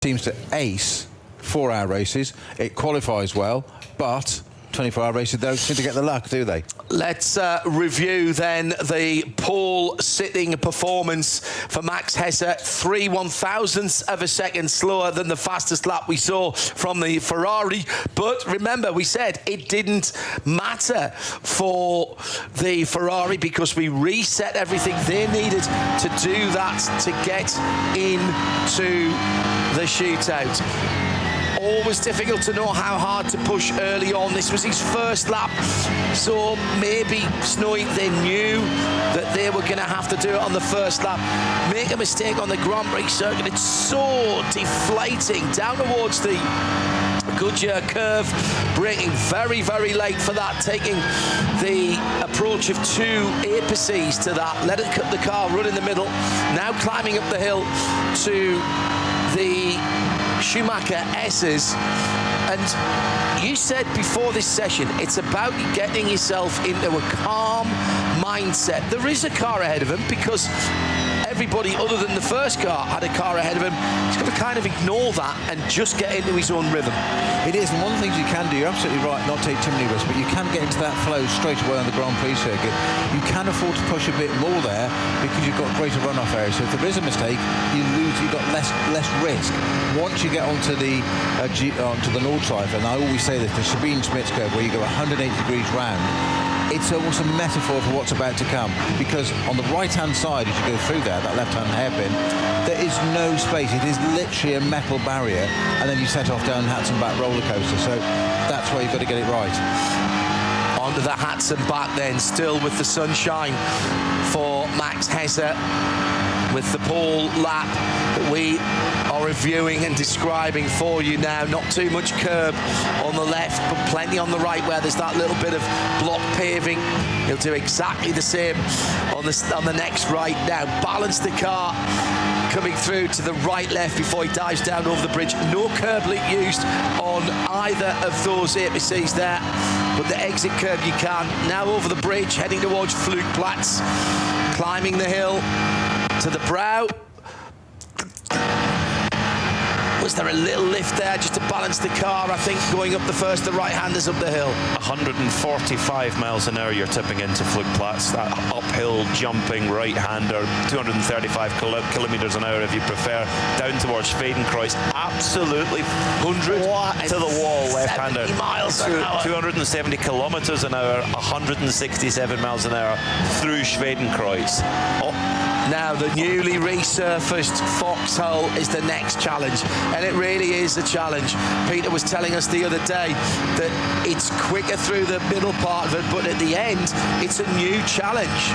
seems to ace 4-hour races. It qualifies well, but 24-hour races don't seem to get the luck, do they? Let's review then the pole sitting performance for Max Hesse. 3 1/1000ths of a second slower than the fastest lap we saw from the Ferrari. But remember, we said it didn't matter for the Ferrari because we reset everything they needed to do that to get into the shootout. Always difficult to know how hard to push early on. This was his first lap, so maybe Snowy, they knew that they were going to have to do it on the first lap. Make a mistake on the Grand Prix circuit, it's so deflating down towards the Goodyear curve, braking very, very late for that, taking the approach of 2 apices to that, let the car run in the middle, now climbing up the hill to the Schumacher S's. And you said before this session, it's about getting yourself into a calm mindset. There is a car ahead of him because everybody other than the first car had a car ahead of him. He's got to kind of ignore that and just get into his own rhythm. It is, and one of the things you can do, you're absolutely right, not take too many risks, but you can get into that flow straight away on the Grand Prix circuit. You can afford to push a bit more there because you've got greater runoff areas. So if there is a mistake, you lose, you've got less risk. Once you get onto the Nord Schleife, and I always say this, the Sabine Schmitz curve where you go 180 degrees round, it's almost a metaphor for what's about to come, because on the right-hand side, as you go through there, that left-hand hairpin, there is no space. It is literally a metal barrier, and then you set off down Hudson Back roller coaster. So that's where you've got to get it right. Onto the Hudson Back then, still with the sunshine for Max Hesse, with the pole lap that we are reviewing and describing for you now. Not too much curb on the left, but plenty on the right where there's that little bit of block paving. He'll do exactly the same on the next right now. Balance the car coming through to the right left before he dives down over the bridge. No curb link used on either of those apices there, but the exit curb you can. Now over the bridge, heading towards Flugplatz, climbing the hill to the brow. Was there a little lift there just to balance the car? I think going up the right-handers up the hill. 145 miles an hour you're tipping into Flugplatz. That uphill jumping right-hander, 235 kilometers an hour if you prefer, down towards Schwedenkreuz. Absolutely 100 to the wall left-hander. 70 miles an hour. 270 kilometers an hour, 167 miles an hour through Schwedenkreuz. Now the newly resurfaced Foxhole is the next challenge, and it really is a challenge. Peter was telling us the other day that it's quicker through the middle part of it, but at the end it's a new challenge.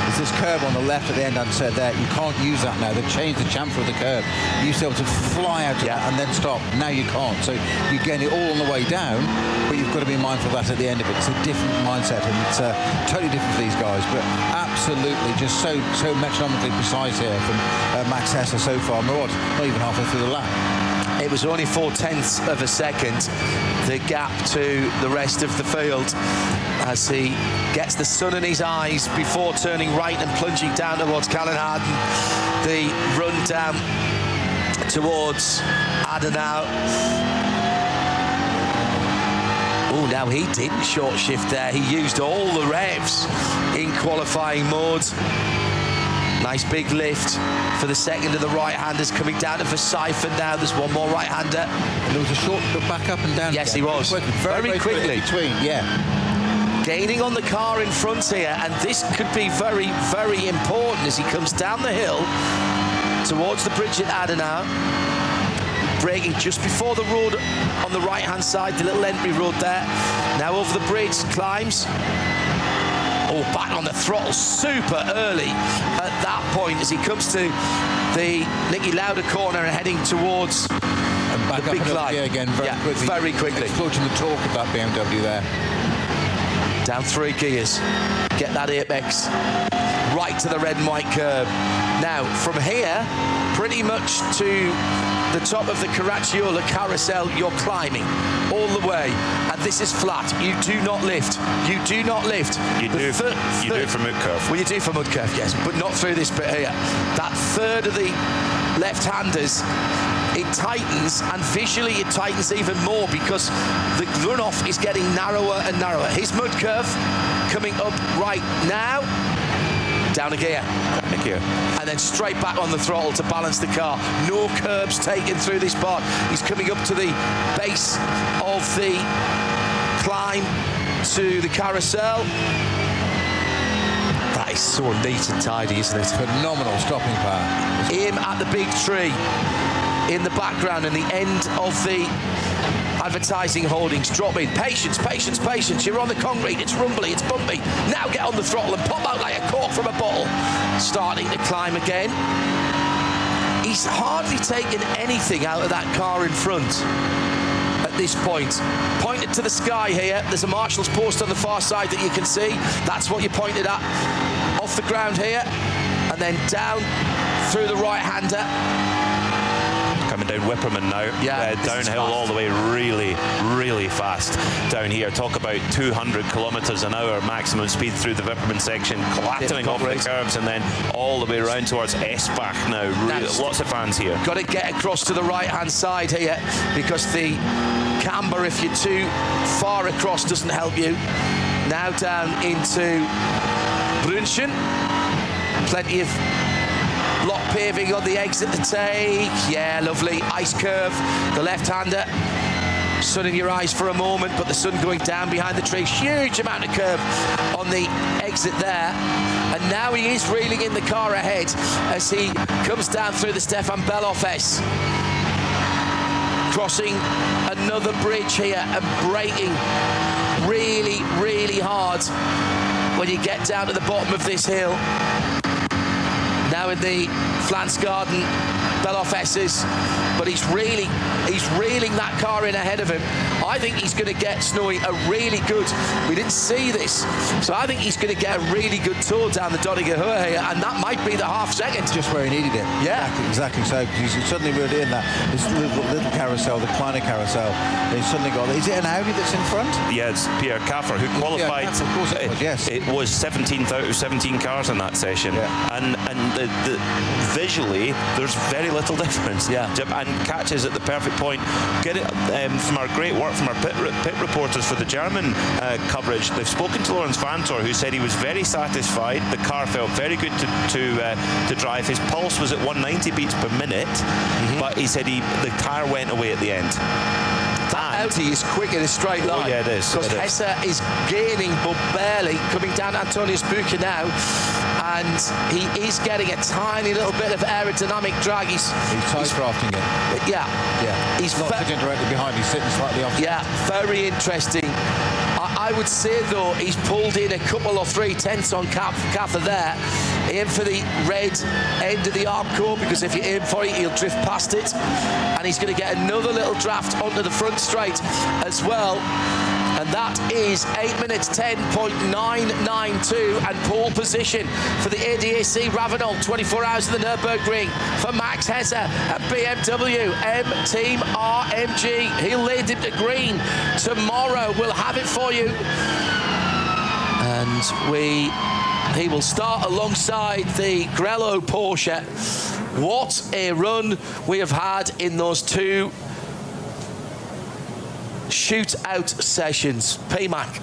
There's this curve on the left at the end, and said there, you can't use that now. They've changed the chamfer of the curve. You used to be able to fly out of that and then stop. Now you can't. So you're getting it all on the way down, but you've got to be mindful of that at the end of it. It's a different mindset, and it's totally different for these guys, but absolutely just so metronomically precise here from Max Hesse so far. Not even halfway through the lap. It was only 0.4 of a second, the gap to the rest of the field, as he gets the sun in his eyes before turning right and plunging down towards Callenharden. The run down towards Adenau. Oh, now he didn't short shift there. He used all the revs in qualifying mode. Nice big lift for the second of the right-handers coming down to Verstappen now. There's one more right-hander. And there was a short back up and down. Yes, again. he was. Very quickly. Between, Gaining on the car in front here, and this could be very, very important as he comes down the hill towards the bridge at Adenau. Braking just before the road on the right-hand side, the little entry road there. Now over the bridge, climbs. Oh, back on the throttle super early at that point as he comes to the Niki Lauda corner and heading towards and back the up big and climb. Again Very quickly. Exploiting the torque of that BMW there. Down 3 gears. Get that apex right to the red and white curb. Now, from here, pretty much to the top of the Caracciola carousel, you're climbing all the way, and this is flat. You do not lift. You do not lift. You do for mud curve. Well, you do for mud curve, yes, but not through this bit here. That third of the left-handers, it tightens, and visually it tightens even more because the runoff is getting narrower and narrower. His mud curve coming up right now. Down a gear. And then straight back on the throttle to balance the car. No curbs taken through this part. He's coming up to the base of the climb to the carousel. That is so neat and tidy, isn't it? Phenomenal stopping power. Him at the big tree in the background and the end of the advertising holdings. Drop in. Patience, patience, patience. You're on the concrete. It's rumbly. It's bumpy. Now get on the throttle and pop out like a cork from a bottle. Starting to climb again. He's hardly taken anything out of that car in front at this point. Pointed to the sky here. There's a marshal's post on the far side that you can see. That's what you pointed at. Off the ground here. And then down through the right-hander. Coming down Whipperman now. Yeah, downhill all the way, really, really fast down here. Talk about 200 kilometres an hour maximum speed through the Whipperman section, clattering off the curves, and then all the way around towards Esbach now. Really, lots of fans here. Got to get across to the right-hand side here because the camber, if you're too far across, doesn't help you. Now down into Brunchen. Plenty of block paving on the exit to take. Yeah, lovely. Ice curve. The left-hander. Sun in your eyes for a moment, but the sun going down behind the trees. Huge amount of curve on the exit there. And now he is reeling in the car ahead as he comes down through the Stefan Beloff S. Crossing another bridge here and braking really, really hard when you get down to the bottom of this hill. Now in the Flansgarden Beloff S's, but he's reeling that car in ahead of him. I think he's going to get Snowy a really good, we didn't see this, so I think he's going to get a really good tour down the Dodiger here, and that might be the half second. Just where he needed it. Yeah. Exactly so, because he's suddenly reeled in that this little carousel, the Kleiner carousel. They suddenly got, is it an Audi that's in front? Yeah, it's Pierre Kaffer who qualified. Yeah, of course it was, yes. It was 17th out of 17 cars in that session. Yeah. And the visually, there's very little difference. Yeah. And catches at the perfect point. Get it from our great work from our pit reporters for the German coverage. They've spoken to Lawrence Vantor, who said he was very satisfied. The car felt very good to drive. His pulse was at 190 beats per minute, but he said the tyre went away at the end. That Audi is quick in a straight line. Oh, yeah, it is. Because Hesse is gaining, but barely, coming down Antonius Bucher now. And he is getting a tiny little bit of aerodynamic drag. He's tight crafting it. Yeah. Yeah. He's not sitting directly behind, he's sitting slightly off. Yeah, very interesting. I would say, though, he's pulled in a couple or 3 tenths on Kaffer there. Aim for the red end of the arm core, because if you aim for it, he'll drift past it. And he's going to get another little draft onto the front straight as well. And that is 8 minutes 10.992 and pole position for the ADAC Ravenel 24 hours of the Nürburgring for Max Hesse at BMW Team RMG. He'll lead him to green tomorrow. We'll have it for you. And he will start alongside the Grello Porsche. What a run we have had in those 2 shootout sessions. PMAC.